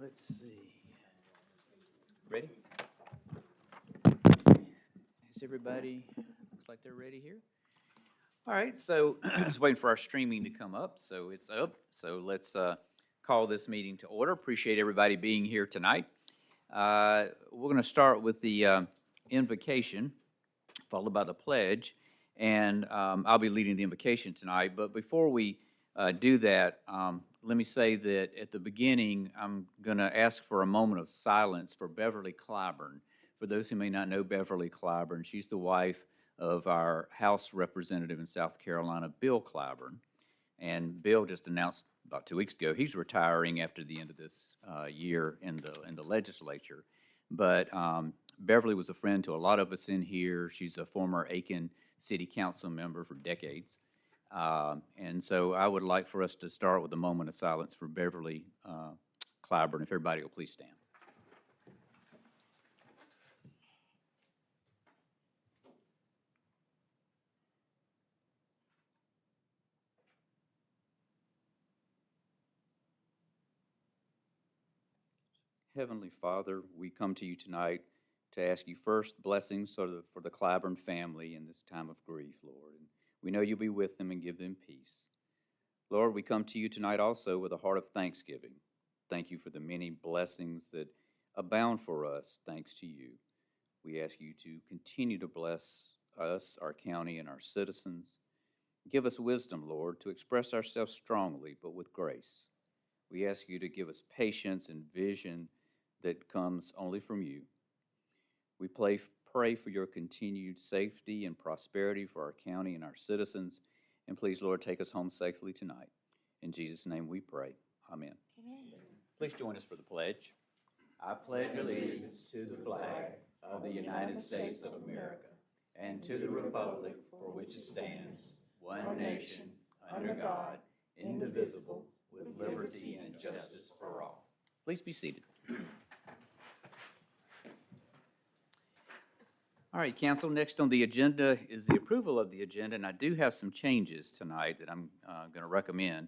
Let's see. Ready? Is everybody, looks like they're ready here? All right, so just waiting for our streaming to come up, so it's up. So let's call this meeting to order. Appreciate everybody being here tonight. We're going to start with the invocation, followed by the pledge, and I'll be leading the invocation tonight. But before we do that, let me say that at the beginning, I'm going to ask for a moment of silence for Beverly Clyburn. For those who may not know Beverly Clyburn, she's the wife of our House representative in South Carolina, Bill Clyburn. And Bill just announced about 2 weeks ago he's retiring after the end of this year in the legislature. But Beverly was a friend to a lot of us in here. She's a former Aiken City Council member for decades. And so I would like for us to start with a moment of silence for Beverly Clyburn. If everybody will please stand. Heavenly Father, we come to you tonight to ask you first blessings for the Clyburn family in this time of grief, Lord. And we know you'll be with them and give them peace. Lord, we come to you tonight also with a heart of thanksgiving. Thank you for the many blessings that abound for us, thanks to you. We ask you to continue to bless us, our county, and our citizens. Give us wisdom, Lord, to express ourselves strongly, but with grace. We ask you to give us patience and vision that comes only from you. We pray for your continued safety and prosperity for our county and our citizens. And please, Lord, take us home safely tonight. In Jesus' name we pray. Amen. Amen. Please join us for the pledge. I pledge allegiance to the flag of the United States of America and to the republic for which it stands, one nation, under God, indivisible, with liberty and justice for all. Please be seated. All right, Council, next on the agenda is the approval of the agenda, and I do have some changes tonight that I'm going to recommend.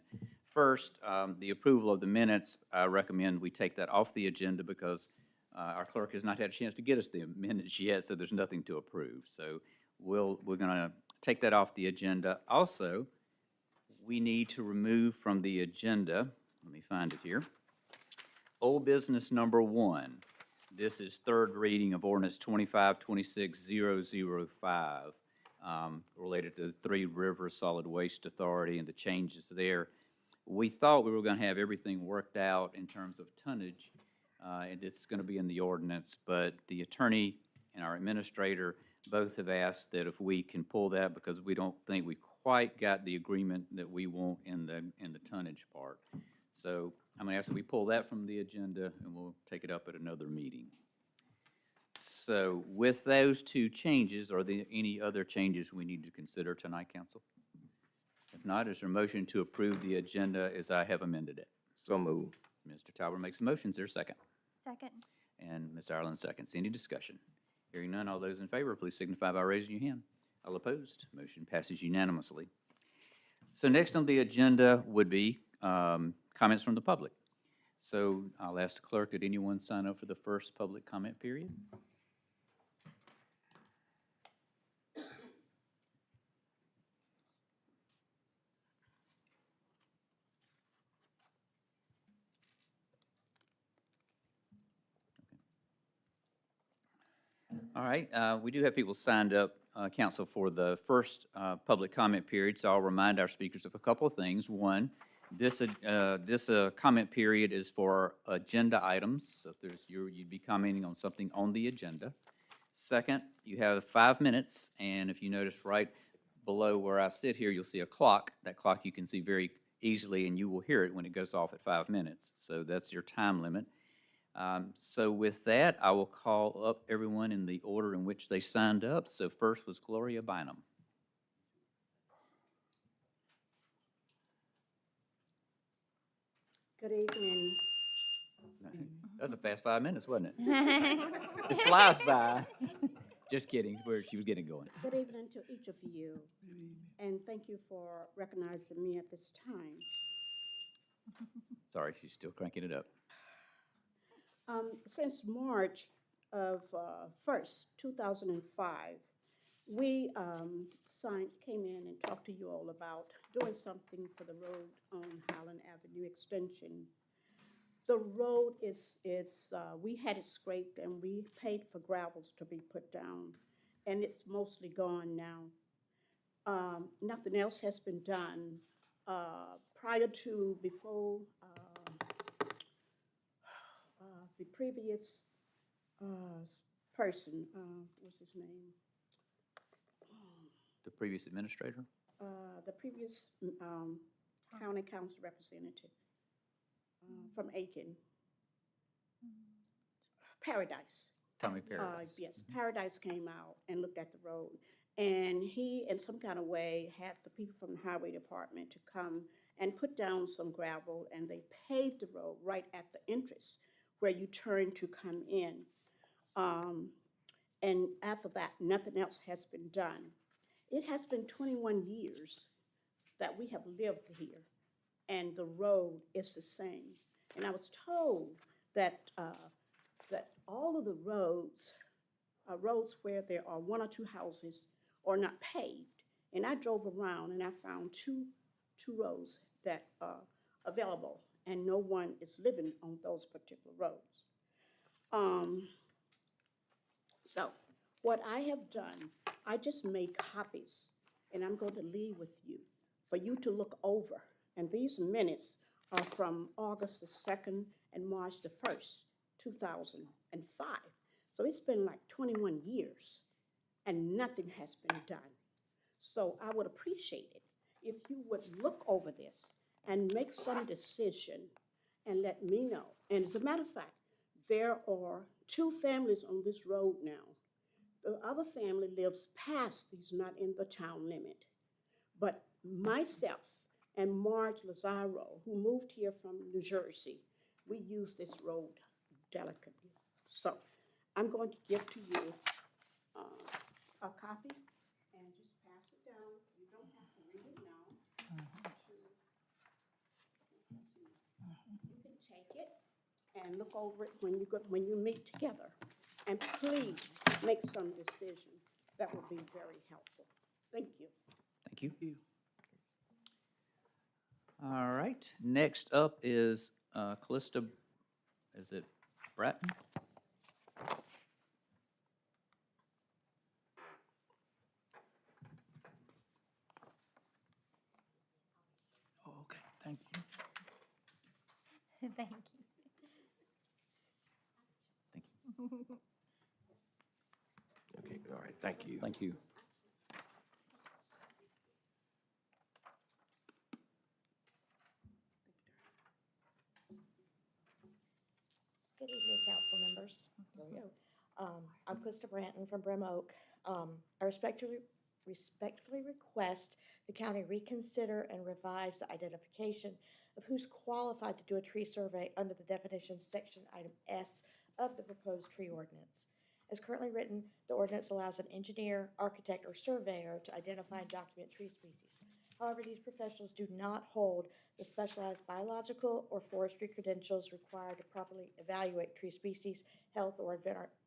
First, the approval of the minutes. I recommend we take that off the agenda because our clerk has not had a chance to get us the minutes yet, so there's nothing to approve. So we're going to take that off the agenda. Also, we need to remove from the agenda, let me find it here, old business number 1. This is third reading of ordinance 2526-005 related to the Three Rivers Solid Waste Authority and the changes there. We thought we were going to have everything worked out in terms of tonnage, and it's going to be in the ordinance, but the attorney and our administrator both have asked that if we can pull that because we don't think we quite got the agreement that we want in the tonnage part. So I'm going to ask that we pull that from the agenda, and we'll take it up at another meeting. So with those two changes, are there any other changes we need to consider tonight, Council? If not, is there a motion to approve the agenda as I have amended it? So moved. Mr. Talbot makes a motion. Is there a second? Second. And Ms. Ireland seconds. Any discussion? Hearing none, all those in favor, please signify by raising your hand. All opposed? Motion passes unanimously. So next on the agenda would be comments from the public. So I'll ask the clerk, did anyone sign up for the first public comment period? All right, we do have people signed up, Council, for the first public comment period, so I'll remind our speakers of a couple of things. One, this comment period is for agenda items, so if you'd be commenting on something on the agenda. Second, you have 5 minutes, and if you notice right below where I sit here, you'll see a clock. That clock you can see very easily, and you will hear it when it goes off at 5 minutes, so that's your time limit. So with that, I will call up everyone in the order in which they signed up. So first was Gloria Bynum. Good evening. That was a fast 5 minutes, wasn't it? It flies by. Just kidding, where she was getting going. Good evening to each of you, and thank you for recognizing me at this time. Sorry, she's still cranking it up. Since March of 1st, 2005, we came in and talked to you all about doing something for the road on Highland Avenue Extension. The road we had it scraped and we paid for gravels to be put down, and it's mostly gone now. Nothing else has been done. Before the previous uh, person, what's his name? The previous administrator? The previous county council representative from Aiken, Paradise. Tommy Paradise. Yes, Paradise came out and looked at the road. And he, in some kind of way, had the people from the highway department to come and put down some gravel, and they paved the road right at the entrance where you turn to come in. And after that, nothing else has been done. It has been 21 years that we have lived here, and the road is the same. And I was told that that all of the roads where there are one or two houses are not paved. And I drove around and I found two roads that are available, and no one is living on those particular roads. So what I have done, I just made copies, and I'm going to leave with you for you to look over. And these minutes are from August the 2nd and March the 1st, 2005. So it's been like 21 years, and nothing has been done. So I would appreciate it if you would look over this and make some decision and let me know. And as a matter of fact, there are two families on this road now. The other family lives past these, not in the town limit. But myself and Marge Lazaro, who moved here from New Jersey, we use this road delicately. So I'm going to give to you a copy and just pass it down. You don't have to read it now. You can take it and look over it when you meet together. And please make some decision. That would be very helpful. Thank you. Thank you. All right, next up is Callista, is it Bratton? Oh, okay, thank you. Thank you. Thank you. Okay, all right, thank you. Thank you. Good evening, council members. I'm Krista Branton from Brim Oak. I respectfully request the county reconsider and revise the identification of who's qualified to do a tree survey under the definitions section item S of the proposed tree ordinance. As currently written, the ordinance allows an engineer, architect, or surveyor to identify and document tree species. However, these professionals do not hold the specialized biological or forestry credentials required to properly evaluate tree species, health, or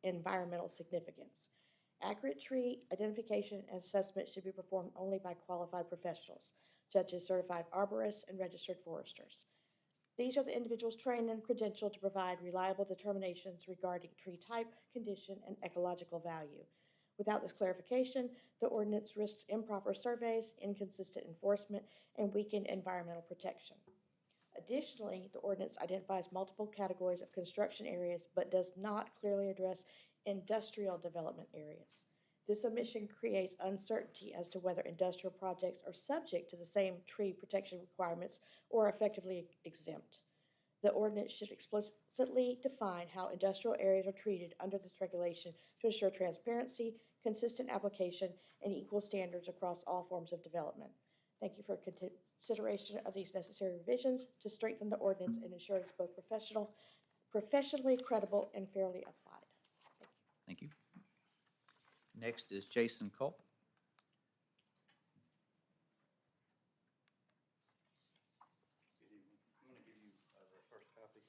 environmental significance. Accurate tree identification and assessment should be performed only by qualified professionals, such as certified arborists and registered foresters. These are the individuals trained and credentialed to provide reliable determinations regarding tree type, condition, and ecological value. Without this clarification, the ordinance risks improper surveys, inconsistent enforcement, and weakened environmental protection. Additionally, the ordinance identifies multiple categories of construction areas but does not clearly address industrial development areas. This omission creates uncertainty as to whether industrial projects are subject to the same tree protection requirements or are effectively exempt. The ordinance should explicitly define how industrial areas are treated under this regulation to ensure transparency, consistent application, and equal standards across all forms of development. Thank you for consideration of these necessary revisions to strengthen the ordinance and ensure it's both professionally credible and fairly applied. Thank you. Next is Jason Culp. Good evening. I'm going to give you the first copy.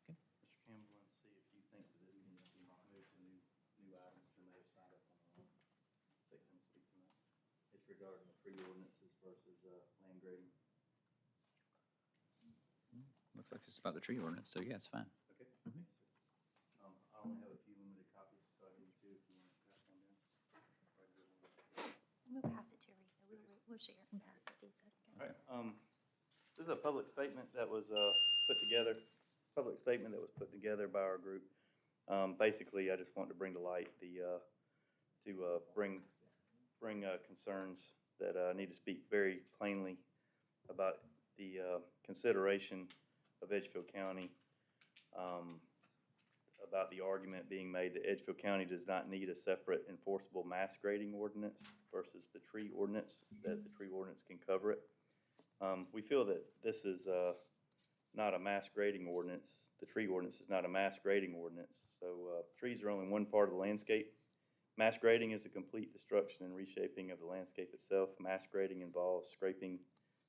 Okay. Mr. Campbell and see regarding the tree ordinances versus land grading. Looks like it's about the tree ordinance, so yeah, it's fine. Okay. Thank you, sir. I only have a few limited copies, so I need two if you want to pass one down. We'll pass it to Rita. We'll share it and pass it to you. All right. This is a public statement that was put together by our group. Basically, I just wanted to bring to light bring concerns that need to speak very plainly about the consideration of Edgefield County, about the argument being made that Edgefield County does not need a separate enforceable mass grading ordinance versus the tree ordinance, that the tree ordinance can cover it. We feel that this is not a mass grading ordinance. The tree ordinance is not a mass grading ordinance. So trees are only one part of the landscape. Mass grading is the complete destruction and reshaping of the landscape itself. Mass grading involves scraping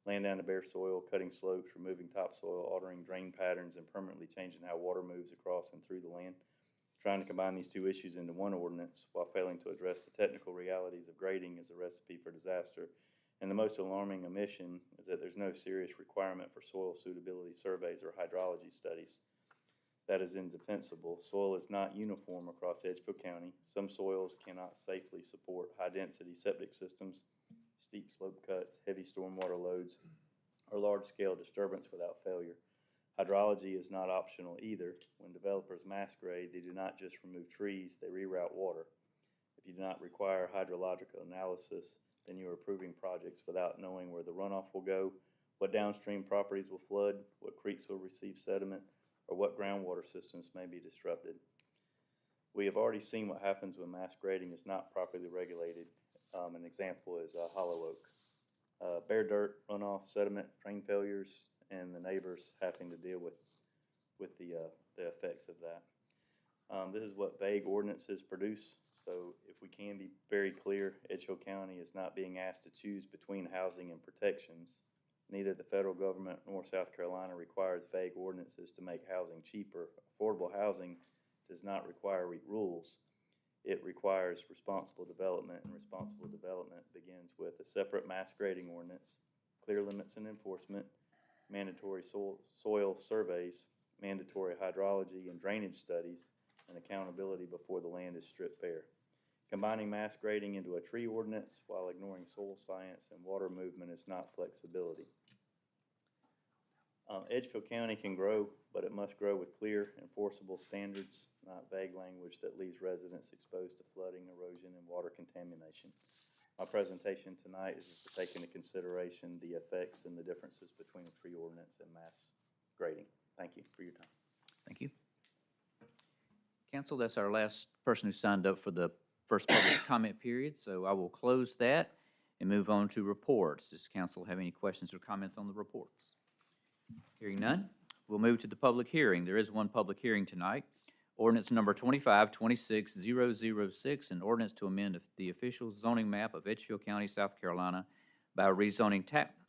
land down to bare soil, cutting slopes, removing topsoil, altering drain patterns, and permanently changing how water moves across and through the land. Trying to combine these two issues into one ordinance while failing to address the technical realities of grading is a recipe for disaster. And the most alarming omission is that there's no serious requirement for soil suitability surveys or hydrology studies. That is indefensible. Soil is not uniform across Edgefield County. Some soils cannot safely support high-density septic systems, steep slope cuts, heavy stormwater loads, or large-scale disturbance without failure. Hydrology is not optional either. When developers mass grade, they do not just remove trees, they reroute water. If you do not require hydrological analysis, then you are approving projects without knowing where the runoff will go, what downstream properties will flood, what creeks will receive sediment, or what groundwater systems may be disrupted. We have already seen what happens when mass grading is not properly regulated. An example is Hollow Oak. Bare dirt, runoff, sediment, drain failures, and the neighbors having to deal with the effects of that. This is what vague ordinances produce. So if we can be very clear, Edgefield County is not being asked to choose between housing and protections. Neither the federal government nor South Carolina requires vague ordinances to make housing cheaper. Affordable housing does not require rules. It requires responsible development, and responsible development begins with a separate mass grading ordinance, clear limits and enforcement, mandatory soil surveys, mandatory hydrology and drainage studies, and accountability before the land is stripped bare. Combining mass grading into a tree ordinance while ignoring soil science and water movement is not flexibility. Edgefield County can grow, but it must grow with clear, enforceable standards, not vague language that leaves residents exposed to flooding, erosion, and water contamination. My presentation tonight is to take into consideration the effects and the differences between a tree ordinance and mass grading. Thank you for your time. Thank you. Council, that's our last person who signed up for the first public comment period, so I will close that and move on to reports. Does council have any questions or comments on the reports? Hearing none, we'll move to the public hearing. There is one public hearing tonight. Ordinance number 25-26006, an ordinance to amend the official zoning map of Edgefield County, South Carolina by rezoning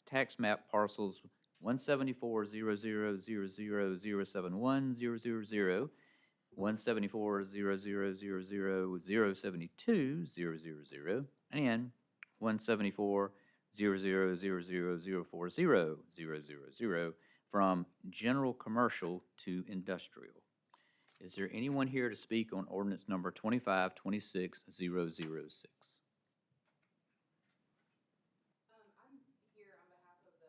tax map parcels 174-0000071000, 174-0000072000, and 174-0000040000 from general commercial to industrial. Is there anyone here to speak on ordinance number 25-26006? I'm here on behalf of the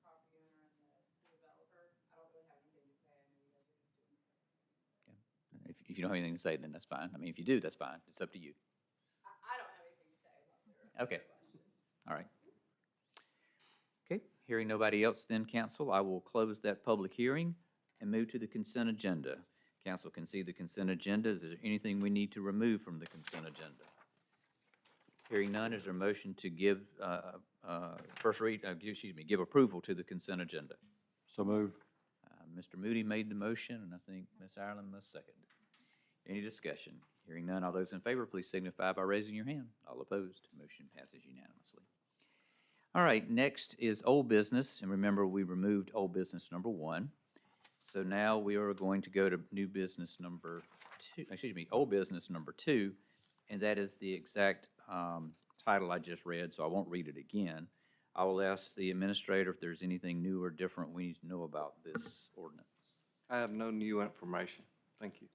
property owner and the developer. I don't really have anything to say. I know you guys are just doing stuff. If you don't have anything to say, then that's fine. I mean, if you do, that's fine. It's up to you. I don't have anything to say unless there are Okay. questions. All right. Okay, hearing nobody else then, council, I will close that public hearing and move to the consent agenda. Council can see the consent agenda. Is there anything we need to remove from the consent agenda? Hearing none, is there a motion to give, give approval to the consent agenda? So moved. Mr. Moody made the motion, and I think Ms. Ireland must second. Any discussion? Hearing none, all those in favor, please signify by raising your hand. All opposed, motion passes unanimously. All right, next is old business, and remember, we removed old business number 1. So now we are going to go to new business number 2, old business number 2, and that is the exact title I just read, so I won't read it again. I will ask the administrator if there's anything new or different we need to know about this ordinance. I have no new information. Thank you.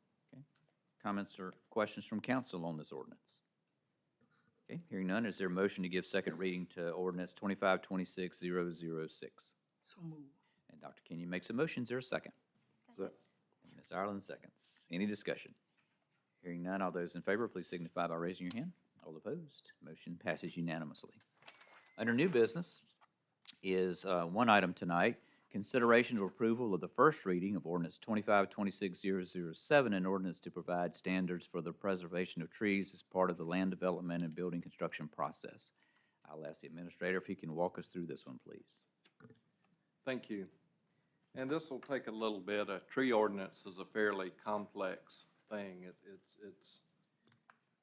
Comments or questions from council on this ordinance? Okay, hearing none, is there a motion to give second reading to ordinance 2526-006? So moved. And Dr. Kenyon makes a motion. Is there a second? So, And Ms. Ireland seconds. Any discussion? Hearing none, all those in favor, please signify by raising your hand. All opposed, motion passes unanimously. Under new business is one item tonight, consideration of approval of the first reading of ordinance 2526-007, an ordinance to provide standards for the preservation of trees as part of the land development and building construction process. I'll ask the administrator if he can walk us through this one, please. thank you. And this will take a little bit. A tree ordinance is a fairly complex thing.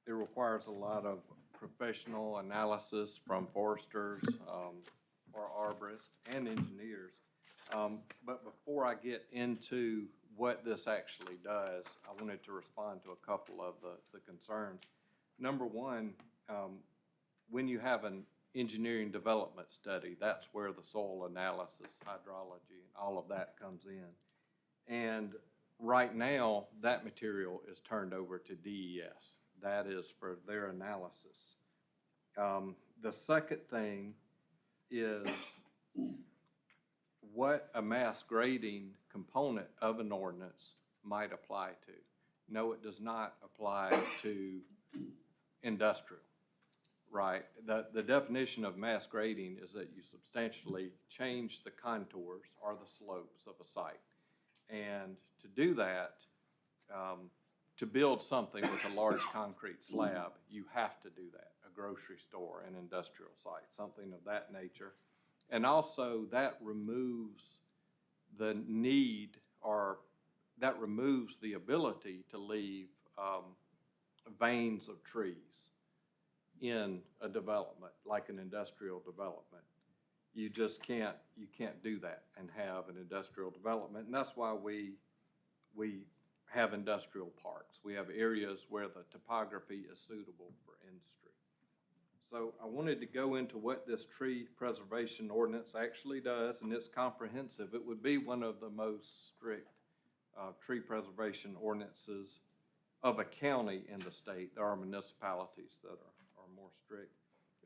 It requires a lot of professional analysis from foresters, or arborists and engineers. But before I get into what this actually does, I wanted to respond to a couple of the concerns. Number one, when you have an engineering development study, that's where the soil analysis, hydrology, and all of that comes in. And right now, that material is turned over to DES. That is for their analysis. The second thing is what a mass grading component of an ordinance might apply to. No, it does not apply to industrial, right? The definition of mass grading is that you substantially change the contours or the slopes of a site. And to do that, to build something with a large concrete slab, you have to do that. A grocery store, an industrial site, something of that nature. And also that removes the need, or that removes the ability to leave veins of trees in a development, like an industrial development. You just can't do that and have an industrial development. And that's why we have industrial parks. We have areas where the topography is suitable for industry. So I wanted to go into what this tree preservation ordinance actually does, and it's comprehensive. It would be one of the most strict tree preservation ordinances of a county in the state. There are municipalities that are more strict.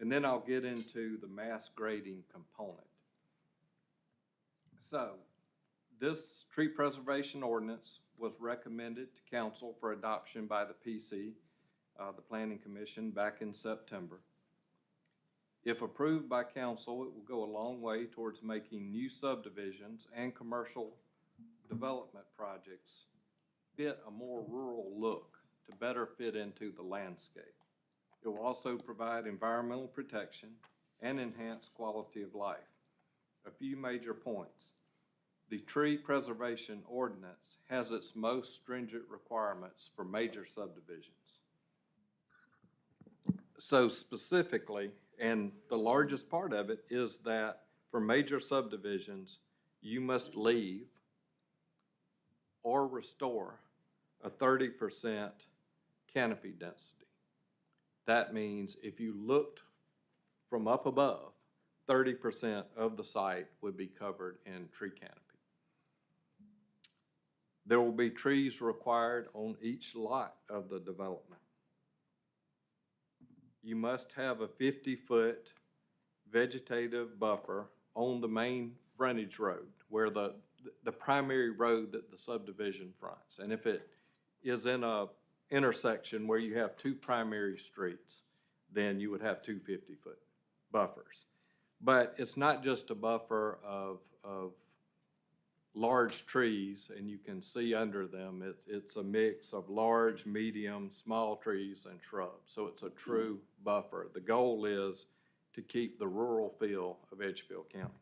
And then I'll get into the mass grading component. So this tree preservation ordinance was recommended to council for adoption by the PC, the Planning Commission, back in September. If approved by council, it will go a long way towards making new subdivisions and commercial development projects fit a more rural look to better fit into the landscape. It will also provide environmental protection and enhance quality of life. A few major points. The tree preservation ordinance has its most stringent requirements for major subdivisions. So specifically, and the largest part of it is that for major subdivisions, you must leave or restore a 30% canopy density. That means if you looked from up above, 30% of the site would be covered in tree canopy. There will be trees required on each lot of the development. You must have a 50-foot vegetative buffer on the main frontage road, where the primary road that the subdivision fronts. And if it is in a intersection where you have two primary streets, then you would have two 50-foot buffers. But it's not just a buffer of large trees, and you can see under them, it's a mix of large, medium, small trees and shrubs. So it's a true buffer. The goal is to keep the rural feel of Edgefield County.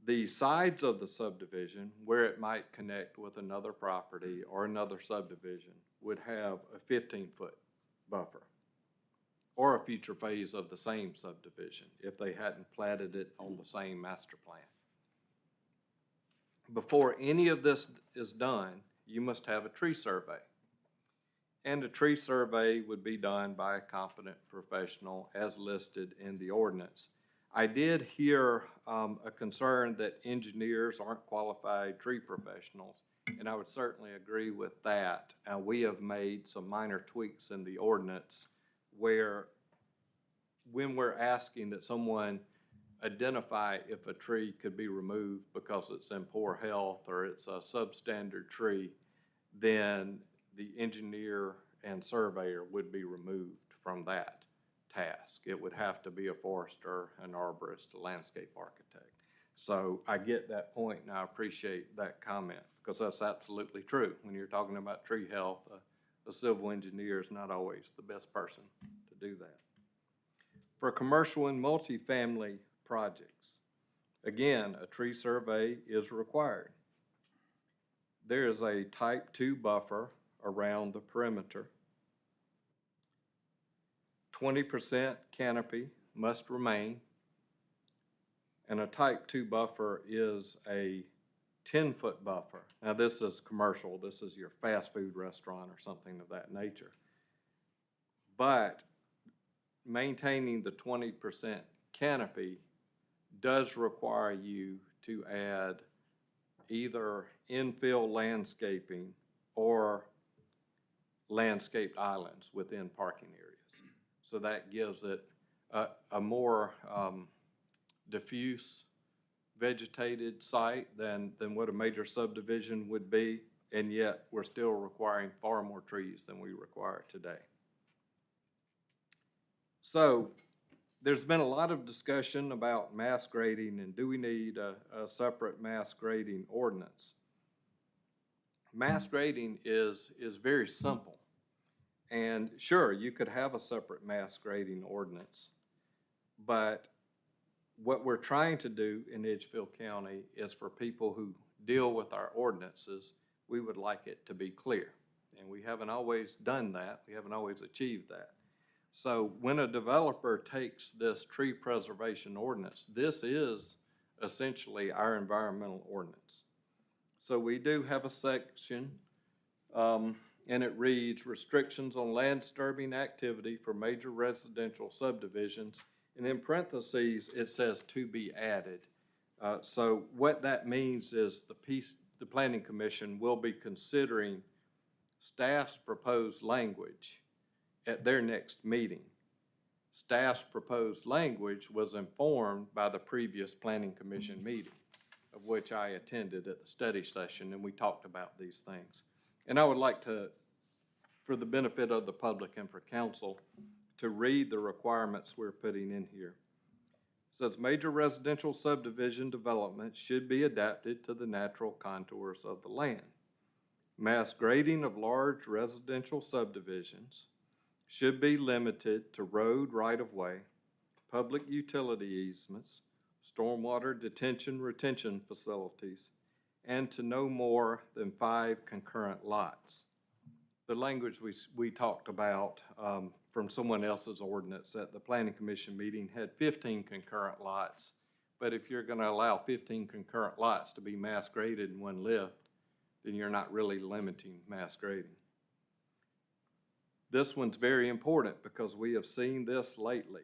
The sides of the subdivision, where it might connect with another property or another subdivision, would have a 15-foot buffer, or a future phase of the same subdivision if they hadn't platted it on the same master plan. Before any of this is done, you must have a tree survey. And a tree survey would be done by a competent professional as listed in the ordinance. I did hear a concern that engineers aren't qualified tree professionals, and I would certainly agree with that. We have made some minor tweaks in the ordinance where when we're asking that someone identify if a tree could be removed because it's in poor health or it's a substandard tree, then the engineer and surveyor would be removed from that task. It would have to be a forester, an arborist, a landscape architect. So I get that point and I appreciate that comment because that's absolutely true. When you're talking about tree health, a civil engineer is not always the best person to do that. For commercial and multifamily projects, again, a tree survey is required. There is a type 2 buffer around the perimeter. 20% canopy must remain, and a type 2 buffer is a 10-foot buffer. Now this is commercial, this is your fast food restaurant or something of that nature. But maintaining the 20% canopy does require you to add either infill landscaping or landscaped islands within parking areas. So that gives it a more diffuse vegetated site than what a major subdivision would be, and yet we're still requiring far more trees than we require today. So there's been a lot of discussion about mass grading and do we need a separate mass grading ordinance? Mass grading is very simple. And sure, you could have a separate mass grading ordinance, but what we're trying to do in Edgefield County is for people who deal with our ordinances, we would like it to be clear. And we haven't always done that. We haven't always achieved that. So when a developer takes this tree preservation ordinance, this is essentially our environmental ordinance. So we do have a section, and it reads, restrictions on land disturbing activity for major residential subdivisions. And in parentheses, it says to be added. So what that means is the Planning Commission will be considering staff's proposed language at their next meeting. Staff's proposed language was informed by the previous Planning Commission meeting, of which I attended at the study session, and we talked about these things. And I would like to, for the benefit of the public and for council, to read the requirements we're putting in here. It says major residential subdivision development should be adapted to the natural contours of the land. Mass grading of large residential subdivisions should be limited to road right-of-way, public utility easements, stormwater detention retention facilities, and to no more than 5 concurrent lots. The language we talked about from someone else's ordinance at the Planning Commission meeting had 15 concurrent lots, but if you're going to allow 15 concurrent lots to be mass graded in one lift, then you're not really limiting mass grading. This one's very important because we have seen this lately.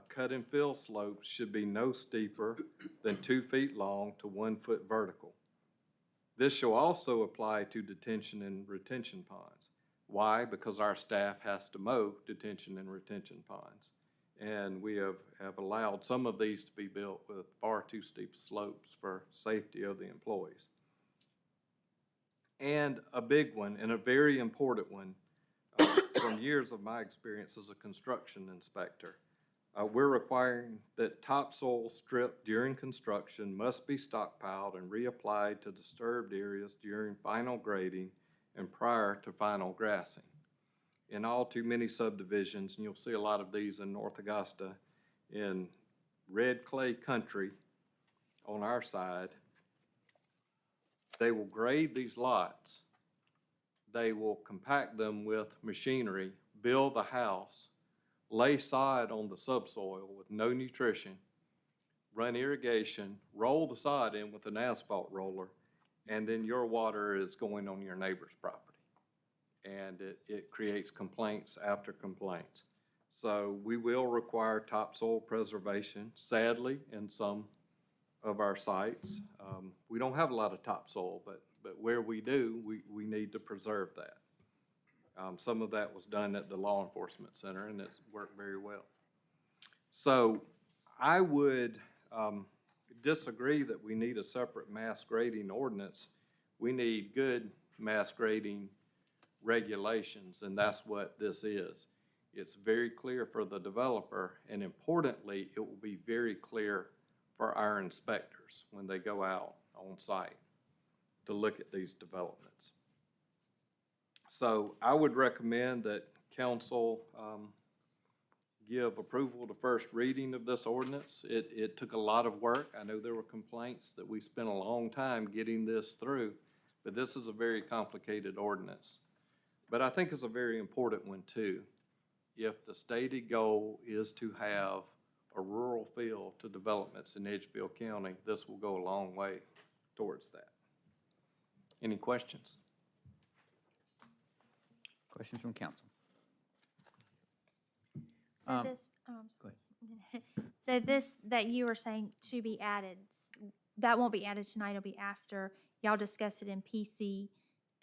Cut and fill slopes should be no steeper than 2 feet long to 1 foot vertical. This shall also apply to detention and retention ponds. Why? Because our staff has to mow detention and retention ponds. And we have allowed some of these to be built with far too steep slopes for safety of the employees. And a big one, and a very important one, from years of my experience as a construction inspector, we're requiring that topsoil stripped during construction must be stockpiled and reapplied to disturbed areas during final grading and prior to final grassing. In all too many subdivisions, and you'll see a lot of these in North Augusta, in red clay country on our side, they will grade these lots. They will compact them with machinery, build the house, lay sod on the subsoil with no nutrition, run irrigation, roll the sod in with an asphalt roller, and then your water is going on your neighbor's property. and it creates complaints after complaints. So we will require topsoil preservation, sadly, in some of our sites. We don't have a lot of topsoil, but where we do, we need to preserve that. Some of that was done at the Law Enforcement Center, and it's worked very well. So I would disagree that we need a separate mass grading ordinance. We need good mass grading regulations, and that's what this is. It's very clear for the developer, and importantly, it will be very clear for our inspectors when they go out on site to look at these developments. So I would recommend that council give approval to first reading of this ordinance. It took a lot of work. I know there were complaints that we spent a long time getting this through, but this is a very complicated ordinance. But I think it's a very important one too. If the stated goal is to have a rural feel to developments in Edgefield County, this will go a long way towards that. Any questions? Questions from council? So Um, this, go so this that you were saying to be added, that won't be added tonight, it'll be after y'all discuss it in PC,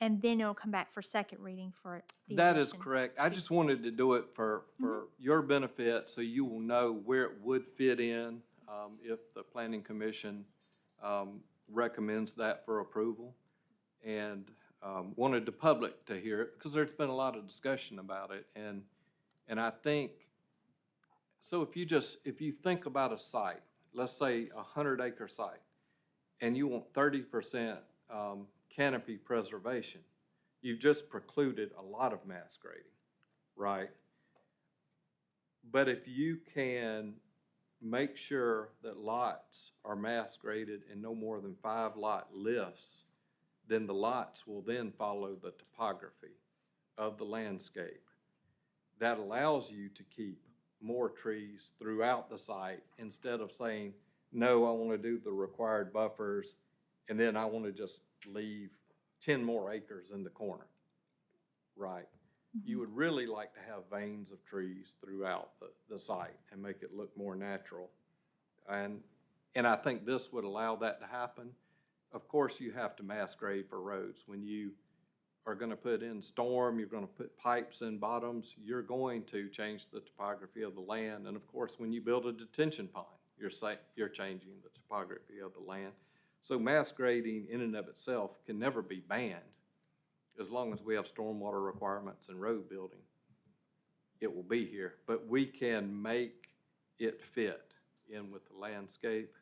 and then it'll come back for second reading for the That is addition. correct. I just wanted to do it for your benefit, so you will know where it would fit in if the planning commission recommends that for approval. And wanted the public to hear it, because there's been a lot of discussion about it. And I think, so if you think about a site, let's say a 100-acre site, and you want 30% canopy preservation, you've just precluded a lot of mass grading, right? But if you can make sure that lots are mass graded and no more than 5 lot lists, then the lots will then follow the topography of the landscape. That allows you to keep more trees throughout the site instead of saying, no, I want to do the required buffers, and then I want to just leave 10 more acres in the corner, right? You would really like to have veins of trees throughout the site and make it look more natural. And I think this would allow that to happen. Of course, you have to mass grade for roads. When you are going to put in storm, you're going to put pipes in bottoms, you're going to change the topography of the land. And of course, when you build a detention pond, you're changing the topography of the land. So mass grading in and of itself can never be banned as long as we have stormwater requirements and road building. It will be here, but we can make it fit in with the landscape.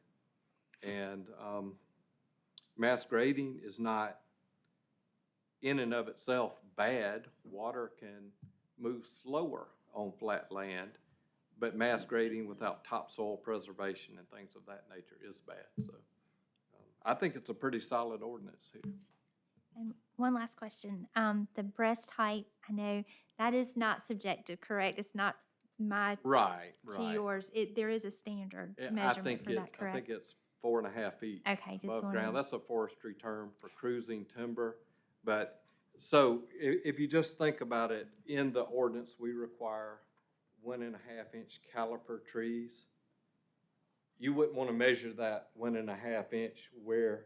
And mass grading is not in and of itself bad. Water can move slower on flat land, but mass grading without topsoil preservation and things of that nature is bad. So I think it's a pretty solid ordinance here. And one last question, the breast height, I know that is not subjective, correct? It's not my Right, to right. yours. There is a standard I measurement think for that, correct? I think it's 4.5 feet Okay, just above wanted ground. to- That's a forestry term for cruising timber. But, so if you just think about it, in the ordinance, we require 1.5 inch caliper trees. You wouldn't want to measure that 1.5 inch where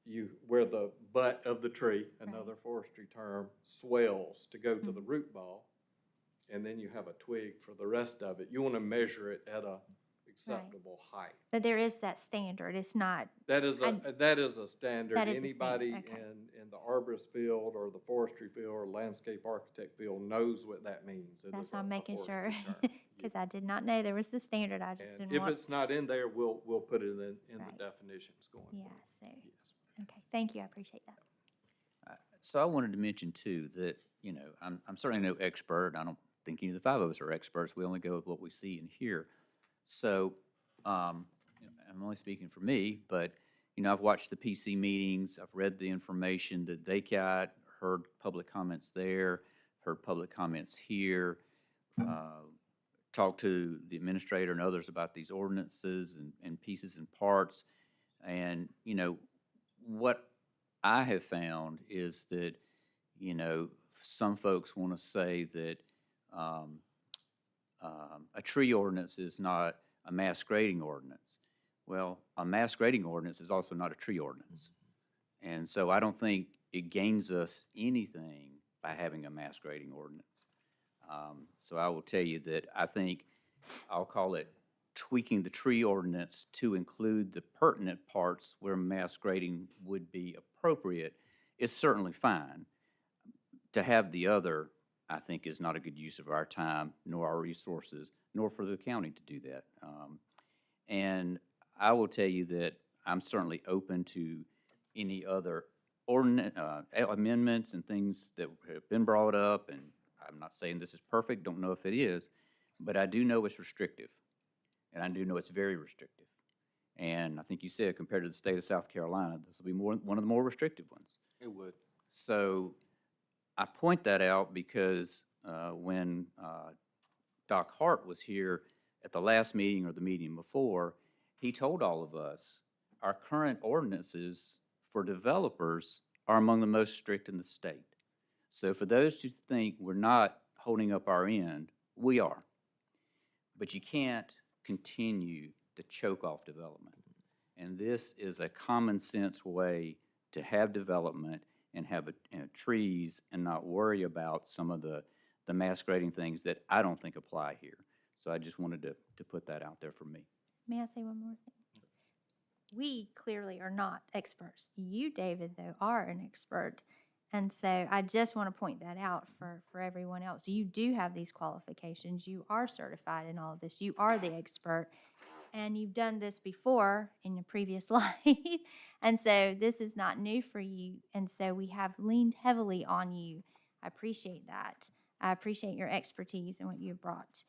the butt of the tree, another forestry term, swells to go to the root ball, and then you have a twig for the rest of it. You want to measure it at a acceptable height. But there is that standard, it's not, That is a standard. That is a standard, Anybody okay. in the arborist field or the forestry field or landscape architect field knows what that means. It that's is why I'm a making sure, forestry term. because I did not know there was the standard, I just And didn't if want. it's not in there, we'll put it in the Right. definitions going Yeah, forward. so, Yes. okay, thank you, I appreciate that. So I wanted to mention too that, I'm certainly no expert. I don't think any of the 5 of us are experts. We only go with what we see and hear. So, I'm only speaking for me, but, I've watched the PC meetings. I've read the information that they got, heard public comments there, heard public comments here, talked to the administrator and others about these ordinances and pieces and parts. And, what I have found is that, some folks want to say that a tree ordinance is not a mass grading ordinance. Well, a mass grading ordinance is also not a tree ordinance. And so I don't think it gains us anything by having a mass grading ordinance. So I will tell you that I think I'll call it tweaking the tree ordinance to include the pertinent parts where mass grading would be appropriate is certainly fine. To have the other, I think, is not a good use of our time, nor our resources, nor for the county to do that. And I will tell you that I'm certainly open to any other amendments and things that have been brought up, and I'm not saying this is perfect, don't know if it is, but I do know it's restrictive, and I do know it's very restrictive. And I think you said compared to the state of South Carolina, this will be one of the more restrictive ones. It would. So I point that out because when Doc Hart was here at the last meeting or the meeting before, he told all of us our current ordinances for developers are among the most strict in the state. So for those who think we're not holding up our end, we are. But you can't continue to choke off development. And this is a common sense way to have development and have trees and not worry about some of the mass grading things that I don't think apply here. So I just wanted to put that out there for me. May I say one more thing? We clearly are not experts. You, David, though, are an expert. And so I just want to point that out for everyone else. You do have these qualifications. You are certified in all of this. You are the expert. And you've done this before in your previous life. And so this is not new for you. And so we have leaned heavily on you. I appreciate that. I appreciate your expertise and what you've brought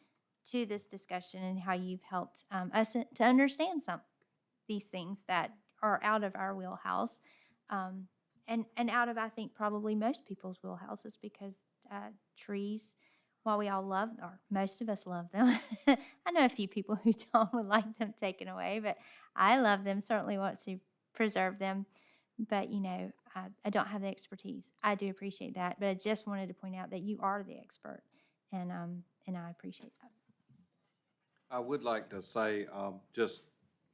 to this discussion and how you've helped us to understand these things that are out of our wheelhouse, and out of, I think, probably most people's wheelhouses, because trees, while we all love, or most of us love them, I know a few people who don't would like them taken away, but I love them, certainly want to preserve them. But, I don't have the expertise. I do appreciate that, but I just wanted to point out that you are the expert, and I appreciate that. I would like to say just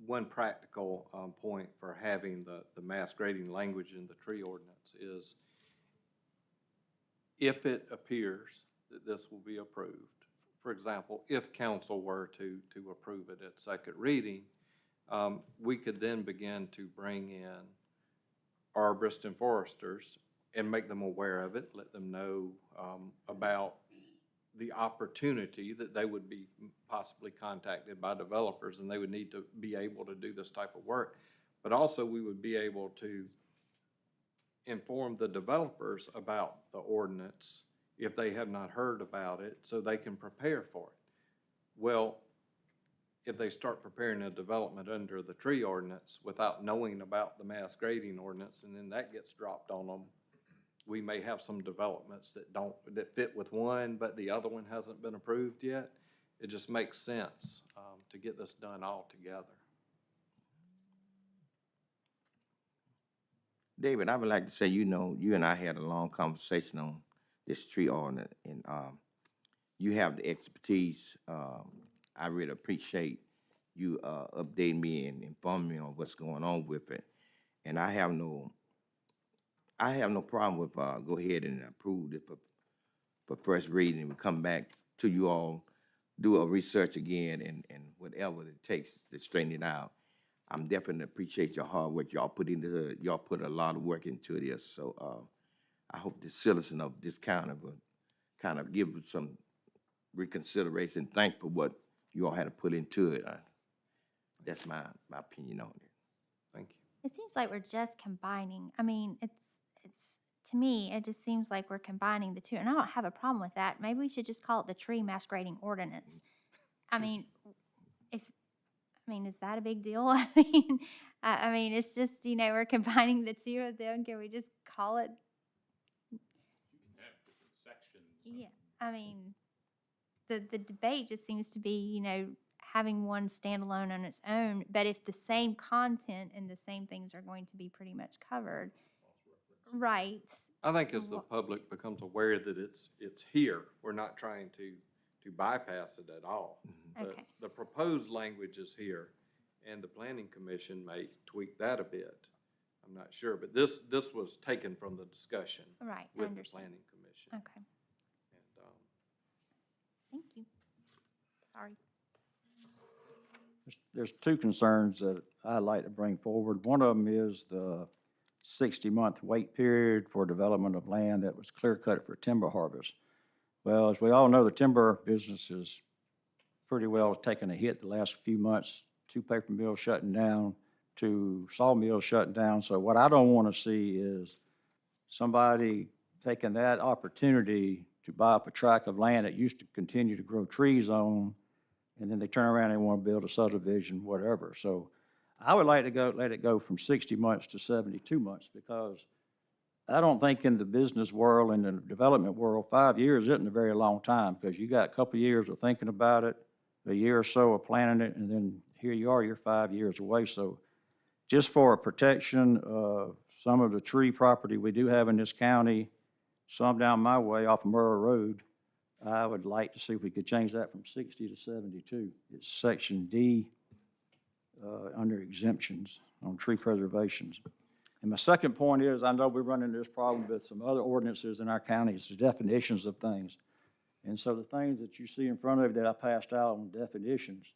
one practical point for having the mass grading language in the tree ordinance is if it appears that this will be approved, for example, if council were to approve it at second reading, we could then begin to bring in arborists and foresters and make them aware of it, let them know about the opportunity that they would be possibly contacted by developers, and they would need to be able to do this type of work. But also we would be able to inform the developers about the ordinance if they have not heard about it, so they can prepare for it. Well, if they start preparing a development under the tree ordinance without knowing about the mass grading ordinance, and then that gets dropped on them, we may have some developments that fit with one, but the other one hasn't been approved yet. It just makes sense to get this done all together. David, I would like to say, you and I had a long conversation on this tree ordinance, and you have the expertise. I really appreciate you updating me and informing me on what's going on with it. And I have no problem with go ahead and approve it for first reading. We come back to you all, do a research again, and whatever it takes to straighten it out. I'm definitely appreciate your hard work y'all put into it. Y'all put a lot of work into this. So I hope the citizen of this county will kind of give some reconsideration. Thank for what you all had to put into it. That's my opinion on it. Thank you. It seems like we're just combining. I mean, it's to me, it just seems like we're combining the two, and I don't have a problem with that. Maybe we should just call it the tree mass grading ordinance. I mean, is that a big deal? I mean, it's just, we're combining the two of them. Can we just call it? You can have different sections. Yeah, I mean, the debate just seems to be, having one standalone on its own. But if the same content and the same things are going to be pretty much covered, Right. I think as the Wha- public becomes aware that it's here, we're not trying to bypass it at all. But Okay. the proposed language is here, and the planning commission may tweak that a bit. I'm not sure, but this was taken from the discussion Right, I with the understand. planning commission. Okay, And, thank you. Sorry. There's two concerns that I'd like to bring forward. One of them is the 60-month wait period for development of land that was clear-cut for timber harvest. Well, as we all know, the timber business is pretty well taken a hit the last few months. 2 paper mills shutting down, 2 sawmills shutting down. So what I don't want to see is somebody taking that opportunity to buy up a tract of land that used to continue to grow trees on, and then they turn around and want to build a subdivision, whatever. So I would like to let it go from 60 months to 72 months, because I don't think in the business world and the development world, 5 years isn't a very long time, because you got a couple of years of thinking about it, a year or so of planning it, and then here you are, you're 5 years away. So just for protection of some of the tree property we do have in this county, some down my way off of Murrah Road, I would like to see if we could change that from 60 to 72. It's Section D, under exemptions on tree preservations. And my second point is, I know we run into this problem with some other ordinances in our counties, the definitions of things. And so the things that you see in front of you that I passed out on definitions,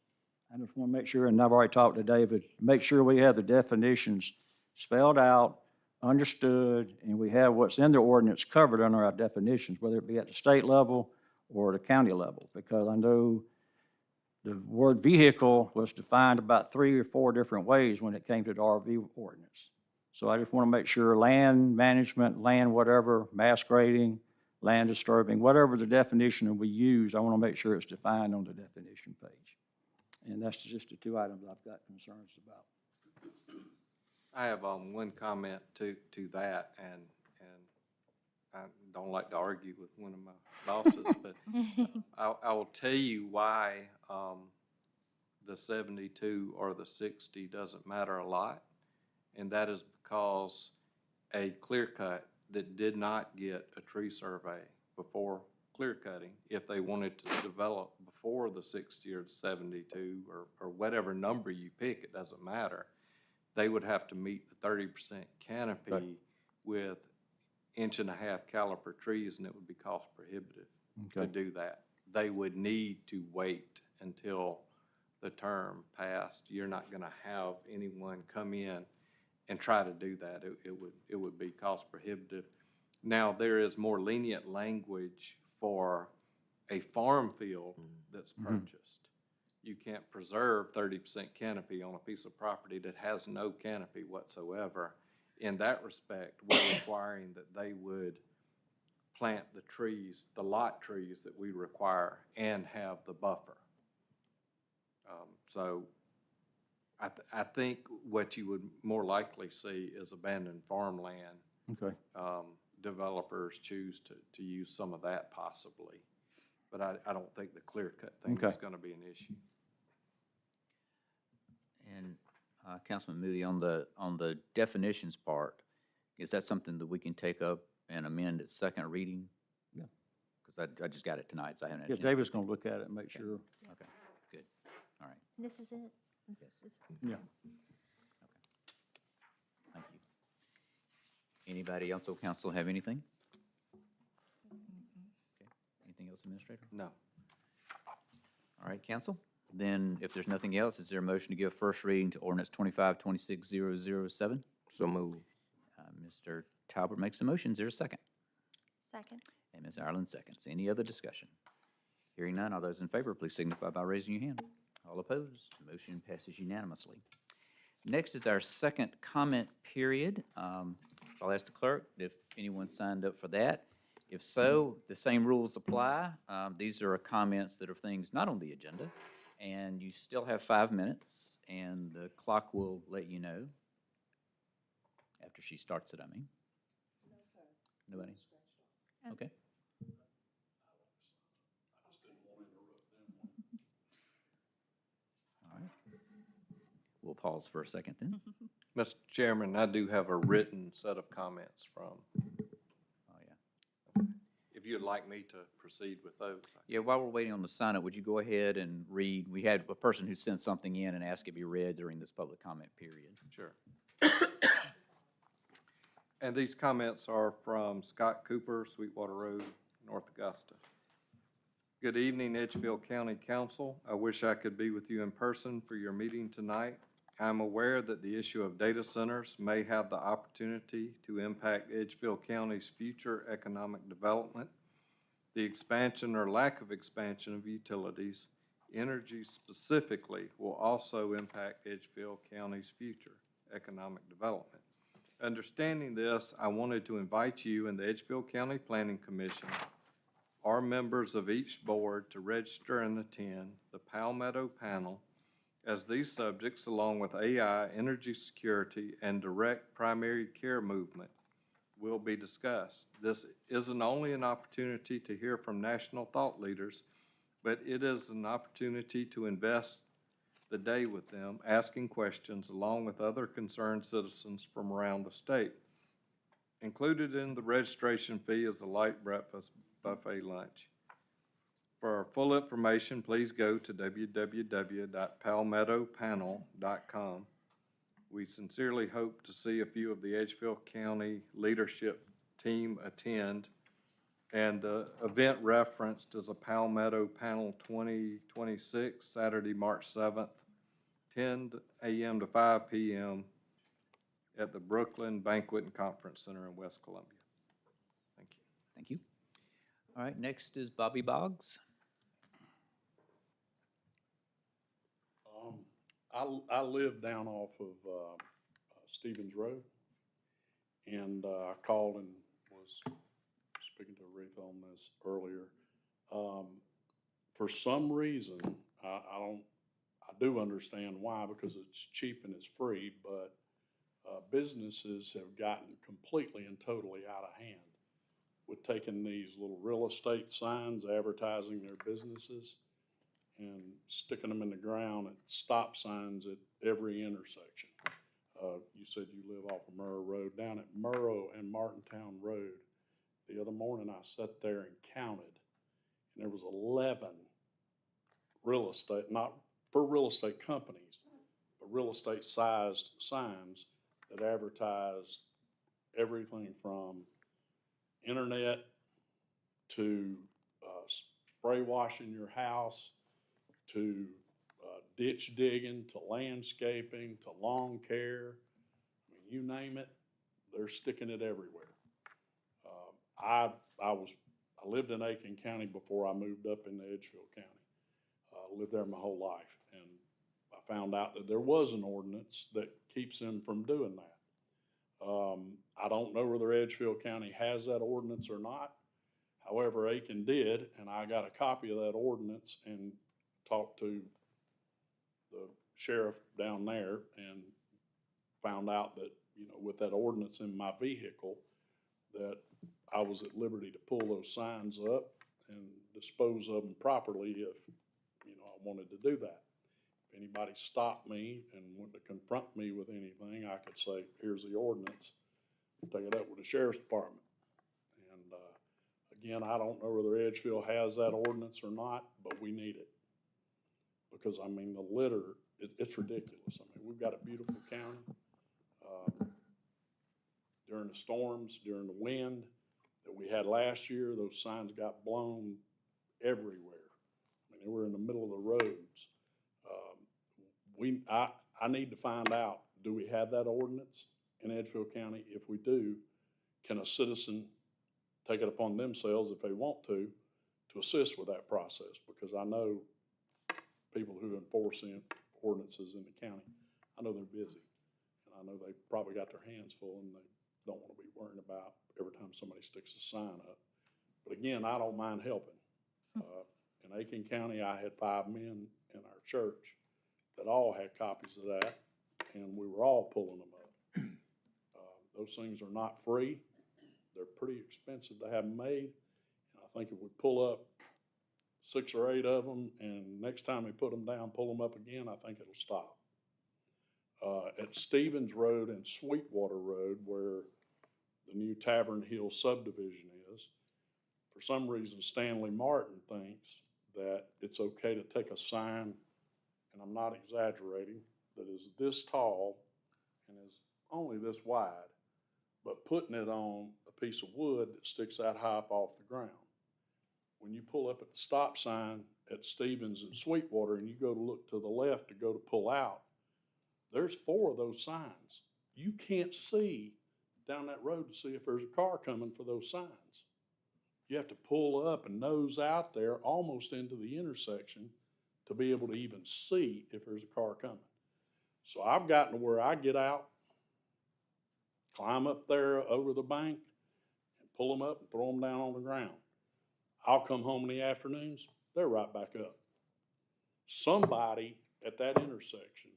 I just want to make sure, and I've already talked to David, make sure we have the definitions spelled out, understood, and we have what's in the ordinance covered under our definitions, whether it be at the state level or the county level, because I know the word vehicle was defined about 3 or 4 different ways when it came to the RV ordinance. So I just want to make sure land management, land whatever, mass grading, land disturbing, whatever the definition we use, I want to make sure it's defined on the definition page. And that's just the 2 items I've got concerns about. I have one comment to that, and I don't like to argue with one of my bosses, but I will tell you why the 72 or the 60 doesn't matter a lot, and that is because a clear cut that did not get a tree survey before clear cutting, if they wanted to develop before the 60 or the 72 or whatever number you pick, it doesn't matter, they would have to meet the 30% canopy Right. with 1.5-inch caliper trees, and it would be cost prohibitive to Okay. do that. They would need to wait until the term passed. You're not gonna have anyone come in and try to do that. It would be cost prohibitive. Now, there is more lenient language for a farm field that's purchased. You can't preserve 30% canopy on a piece of property that has no canopy whatsoever. In that respect, we're requiring that they would plant the trees, the lot trees that we require, and have the buffer. So I think what you would more likely see is abandoned farmland. Okay. Developers choose to use some of that possibly. But I don't think the clear cut thing Okay. is gonna be an issue. And Councilman Moody, on the definitions part, is that something that we can take up and amend at second reading? Yeah. Because I just got it tonight, so I haven't had a Yeah, chance to David's going to look at it and make sure. Okay, good, all right, This is it? Yes. Yeah. thank you. Anybody else on council have anything? Okay, anything else, Administrator? No. All right, council, then if there's nothing else, is there a motion to give first reading to ordinance 25-26007? So move. Mr. Talbot makes a motion, is there a second? Second. And Ms. Ireland seconds. Any other discussion? Hearing none, all those in favor, please signify by raising your hand. All opposed, motion passes unanimously. Next is our second comment period. I'll ask the clerk if anyone signed up for that. If so, the same rules apply. These are comments that are things not on the agenda, and you still have 5 minutes, and the clock will let you know after she starts it, I mean. No, sir. Nobody? Okay. All right. We'll pause for a second then. Mr. Chairman, I do have a written set of comments from, Oh, yeah. if you'd like me to proceed with those. Yeah, while we're waiting on the sign up, would you go ahead and read? We had a person who sent something in and asked it be read during this public comment period. Sure. And these comments are from Scott Cooper, Sweetwater Road, North Augusta. Good evening, Edgefield County Council. I wish I could be with you in person for your meeting tonight. I'm aware that the issue of data centers may have the opportunity to impact Edgefield County's future economic development. The expansion or lack of expansion of utilities, energy specifically, will also impact Edgefield County's future economic development. Understanding this, I wanted to invite you and the Edgefield County Planning Commission or members of each board to register and attend the Palmetto panel, as these subjects, along with AI, energy security, and direct primary care movement, will be discussed. This isn't only an opportunity to hear from national thought leaders, but it is an opportunity to invest the day with them, asking questions along with other concerned citizens from around the state. Included in the registration fee is a light breakfast buffet lunch. For full information, please go to www.palmettopanel.com. We sincerely hope to see a few of the Edgefield County leadership team attend. And the event referenced is a Palmetto Panel 2026, Saturday, March 7th, 10 a.m. to 5 p.m. at the Brooklyn Banquet and Conference Center in West Columbia. Thank you. Thank you. All right, next is Bobby Boggs. I live down off of Stevens Road, and I called and was speaking to Aretha on this earlier. For some reason, I do understand why, because it's cheap and it's free, but businesses have gotten completely and totally out of hand with taking these little real estate signs advertising their businesses and sticking them in the ground at stop signs at every intersection. You said you live off of Murrow Road. Down at Murrow and Martintown Road, the other morning I sat there and counted, and there was 11 real estate, not for real estate companies, but real estate sized signs that advertised everything from internet to spray washing your house, to ditch digging, to landscaping, to lawn care. I mean, you name it, they're sticking it everywhere. I lived in Aiken County before I moved up into Edgefield County. Lived there my whole life, and I found out that there was an ordinance that keeps them from doing that. I don't know whether Edgefield County has that ordinance or not. However, Aiken did, and I got a copy of that ordinance and talked to the sheriff down there and found out that, you know, with that ordinance in my vehicle, that I was at liberty to pull those signs up and dispose of them properly if, you know, I wanted to do that. If anybody stopped me and wanted to confront me with anything, I could say, here's the ordinance, take it up with the sheriff's department. And again, I don't know whether Edgefield has that ordinance or not, but we need it. Because, I mean, the litter, it's ridiculous. I mean, we've got a beautiful county. During the storms, during the wind that we had last year, those signs got blown everywhere. I mean, they were in the middle of the roads. I need to find out, do we have that ordinance in Edgefield County? If we do, can a citizen take it upon themselves, if they want to assist with that process? Because I know people who enforce the ordinances in the county, I know they're busy. And I know they probably got their hands full and they don't want to be worrying about every time somebody sticks a sign up. But again, I don't mind helping. In Aiken County, I had 5 men in our church that all had copies of that, and we were all pulling them up. Those things are not free. They're pretty expensive to have them made. And I think if we pull up 6 or 8 of them, and next time we put them down, pull them up again, I think it'll stop. at Stevens Road and Sweetwater Road, where the new Tavern Hill subdivision is, for some reason Stanley Martin thinks that it's okay to take a sign, and I'm not exaggerating, that is this tall and is only this wide, but putting it on a piece of wood that sticks that high up off the ground. When you pull up at the stop sign at Stevens and Sweetwater and you go to look to the left to go to pull out, there's 4 of those signs. You can't see down that road to see if there's a car coming for those signs. You have to pull up and nose out there almost into the intersection to be able to even see if there's a car coming. So I've gotten to where I get out, climb up there over the bank, and pull them up and throw them down on the ground. I'll come home in the afternoons, they're right back up. Somebody at that intersection,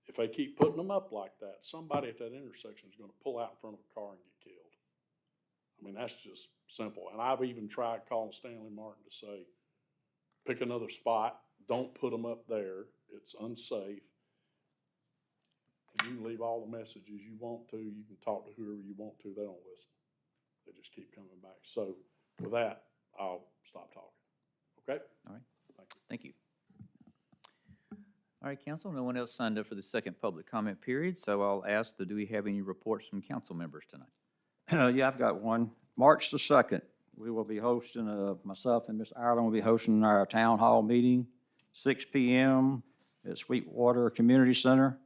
if they keep putting them up like that, somebody at that intersection is gonna pull out in front of a car and get killed. I mean, that's just simple. And I've even tried calling Stanley Martin to say, pick another spot, don't put them up there, it's unsafe. And you can leave all the messages you want to, you can talk to whoever you want to, they don't listen. They just keep coming back. So with that, I'll stop talking. Okay? All right. Thank you. Thank you. All right, council, no one else signed up for the second public comment period, so I'll ask, do we have any reports from council members tonight? Yeah, I've got one. March the 2nd, we will be hosting, myself and Ms. Ireland will be hosting our town hall meeting, 6 p.m. at Sweetwater Community Center.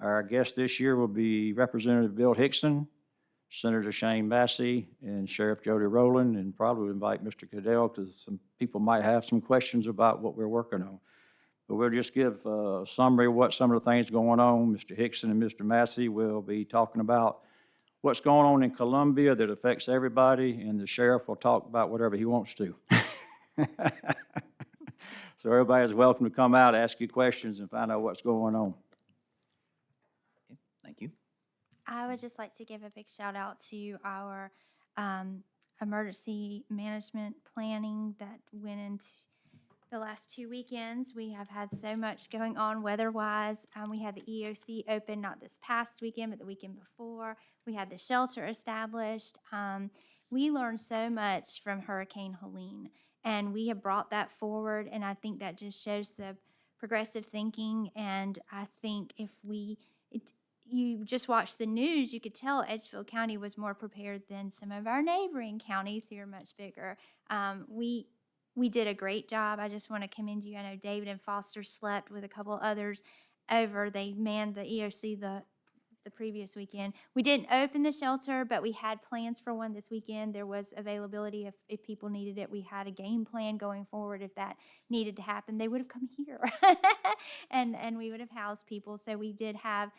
Our guest this year will be Representative Bill Hickson, Senator Shane Massey, and Sheriff Jody Rowland, and probably invite Mr. Cadell because some people might have some questions about what we're working on. But we'll just give a summary of what some of the things going on. Mr. Hickson and Mr. Massey will be talking about what's going on in Columbia that affects everybody, and the sheriff will talk about whatever he wants to. So everybody's welcome to come out, ask you questions, and find out what's going on. Okay, thank you. I would just like to give a big shout out to our emergency management planning that went into the last 2 weekends. We have had so much going on weather-wise. We had the EOC open not this past weekend, but the weekend before. We had the shelter established. We learned so much from Hurricane Helene, and we have brought that forward, and I think that just shows the progressive thinking. And I think if you just watch the news, you could tell Edgefield County was more prepared than some of our neighboring counties who are much bigger. We did a great job. I just want to commend you. I know David and Foster slept with a couple others over. They manned the EOC the previous weekend. We didn't open the shelter, but we had plans for one this weekend. There was availability if people needed it. We had a game plan going forward. If that needed to happen, they would have come here and we would have housed people. So we did have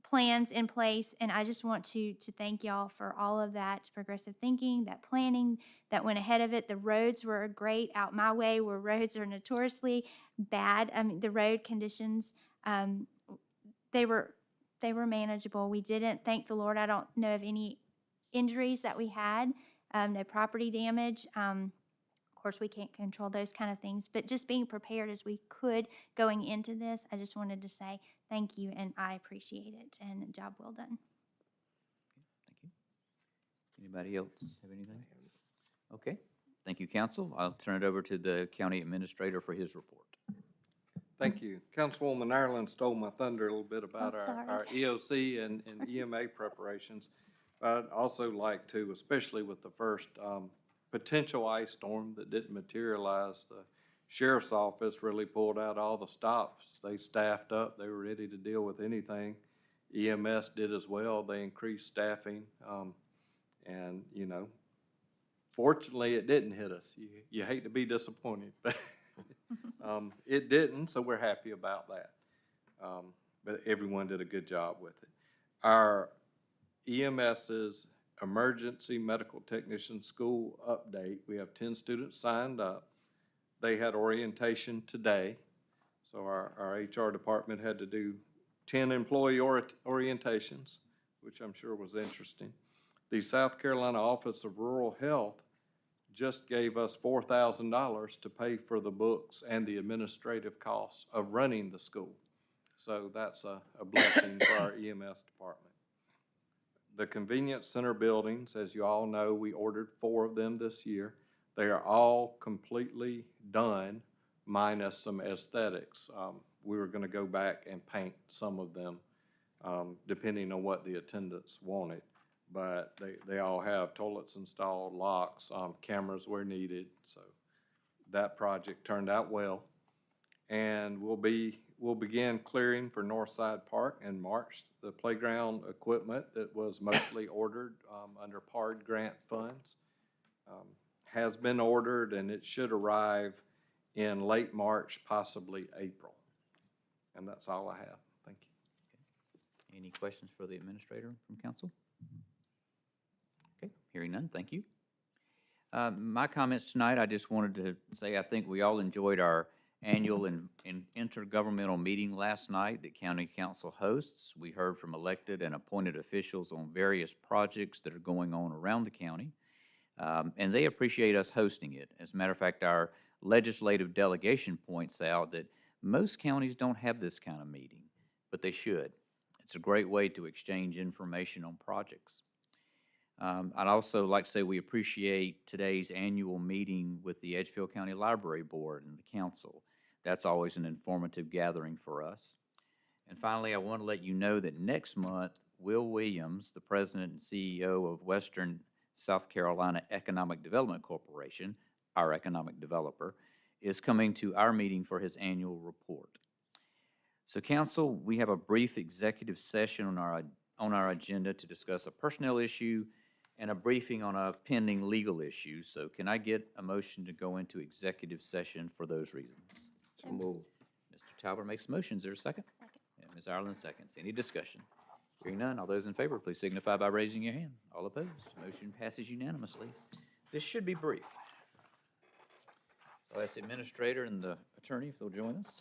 plans in place, and I just want to thank y'all for all of that progressive thinking, that planning that went ahead of it. The roads were great out my way, where roads are notoriously bad. I mean, the road conditions, they were manageable. We didn't, thank the Lord, I don't know of any injuries that we had, no property damage. Of course, we can't control those kind of things, but just being prepared as we could going into this, I just wanted to say thank you, and I appreciate it, and job well done. Thank you. Anybody else have anything? Okay, thank you, council. I'll turn it over to the county administrator for his report. Thank you. Councilwoman Ireland stole my thunder a little bit about sorry. our EOC and EMA preparations. I'd also like to, especially with the first potential ice storm that didn't materialize, the sheriff's office really pulled out all the stops. They staffed up. They were ready to deal with anything. EMS did as well. They increased staffing. And, you know, fortunately, it didn't hit us. You hate to be disappointed, but it didn't, so we're happy about that. But everyone did a good job with it. Our EMS's Emergency Medical Technician School update, we have 10 students signed up. They had orientation today, so our HR department had to do 10 employee orientations, which I'm sure was interesting. The South Carolina Office of Rural Health just gave us $4,000 to pay for the books and the administrative costs of running the school. So that's a blessing for our EMS department. The convenience center buildings, as you all know, we ordered 4 of them this year. They are all completely done, minus some aesthetics. We were gonna go back and paint some of them, depending on what the attendants wanted. But they all have toilets installed, locks, cameras where needed, so that project turned out well. And we'll begin clearing for Northside Park in March. The playground equipment that was mostly ordered, under PARD grant funds, has been ordered, and it should arrive in late March, possibly April. And that's all I have. Thank you. Any questions for the administrator from council? Okay, hearing none, thank you. My comments tonight, I just wanted to say I think we all enjoyed our annual and intergovernmental meeting last night that county council hosts. We heard from elected and appointed officials on various projects that are going on around the county, and they appreciate us hosting it. As a matter of fact, our legislative delegation points out that most counties don't have this kind of meeting, but they should. It's a great way to exchange information on projects. I'd also like to say we appreciate today's annual meeting with the Edgefield County Library Board and the council. That's always an informative gathering for us. And finally, I want to let you know that next month, Will Williams, the president and CEO of Western South Carolina Economic Development Corporation, our economic developer, is coming to our meeting for his annual report. So council, we have a brief executive session on our agenda to discuss a personnel issue and a briefing on a pending legal issue. So can I get a motion to go into executive session for those reasons? So moved. Mr. Talbot makes a motion. Is there a second? Second. And Ms. Ireland seconds. Any discussion? Hearing none, all those in favor, please signify by raising your hand. All opposed, motion passes unanimously. This should be brief. I'll ask the administrator and the attorney if they'll join us.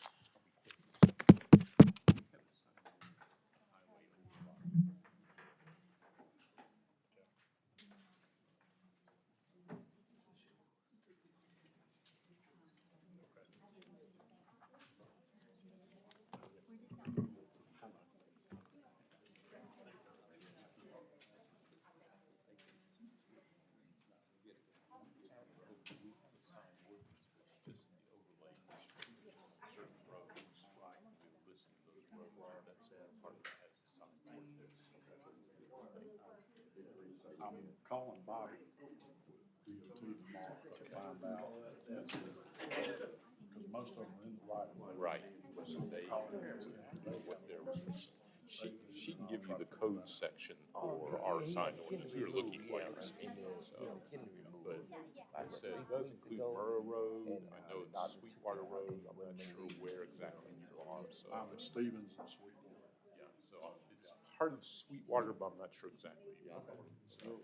I'm calling Bobby, DOT tomorrow to find out, because most of them are in the right of way. Right. So they, what their she can give you the code section for our assigned ordinance. We were looking while you were speaking, so. But it said it does include Murrow Road. I know it's Sweetwater Road. I'm not sure where exactly you are, so. I'm at Stevens and Sweetwater. Yeah, so it's part of Sweetwater, but I'm not sure exactly. So.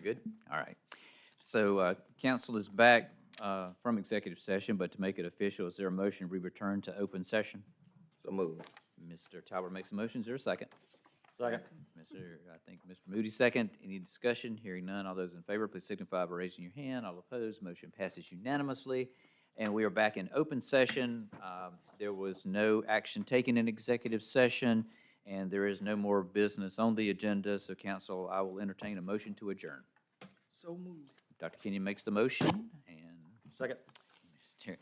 We're good? All right. So, council is back, from executive session, but to make it official, is there a motion we return to open session? So move. Mr. Talbot makes a motion. Is there a second? Second. I think Mr. Moody second. Any discussion? Hearing none. All those in favor, please signify by raising your hand. All opposed, motion passes unanimously. And we are back in open session. There was no action taken in executive session, and there is no more business on the agenda. So council, I will entertain a motion to adjourn. So moved. Dr. Kenyon makes the motion, and Second. Mr.